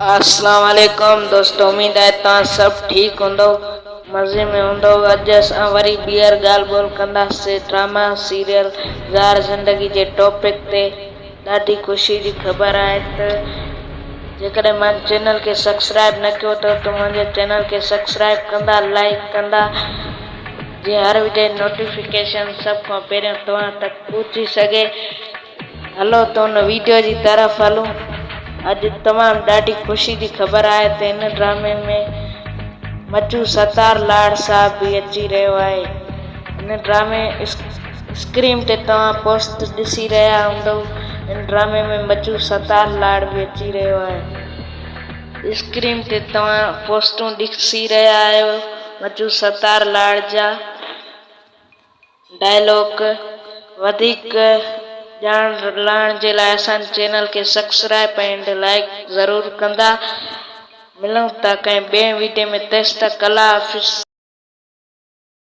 अस्सलाम वालेकुम दोस्तों, उम्मीद है तव्हां सब ठीक हूंदो, मज़े में हूंदो। अॼु असां वरी ॿीहर ॻाल्हि ॿोल कंदासीं ड्रामा सीरियल ज़ार ज़िंदगी जे टॉपिक ते। ॾाढी ख़ुशी जी ख़बर आहे त जेकॾहिं मुंहिंजे चैनल खे सब्सक्राइब न कयो त मुंहिंजे चैनल खे सब्सक्राइब कंदा, लाइक कंदा, जीअं हर वीडियो नोटिफिकेशन सभ खां पहिरियों तव्हां तक पहुची सघे। हलो त हुन वीडियो जी तरफ़ हलूं। अॼु तमामु ॾाढी ख़ुशी जी ख़बर आहे त हिन ड्रामे में मचू सतार लाड़ साहब भी अची रहियो आहे। हिन ड्रामे स्क्रीन ते तव्हां पोस्ट ॾिसी रहिया हूंदव। हिन ड्रामे में मचू सतार लाड़ भी अची रहियो आहे। स्क्रीन ते तव्हां पोस्टूं ॾिसी रहिया आहियो। मचू सतार लाड़ जा डायलॉग वधीक ॼाणण जे लाइ असांजे चैनल खे सब्सक्राइब एंड लाइक ज़रूरु कंदा। मिलूं था कंहिं ॿिए वीडियो में। तेसि तक अल्लाह हाफ़िज़।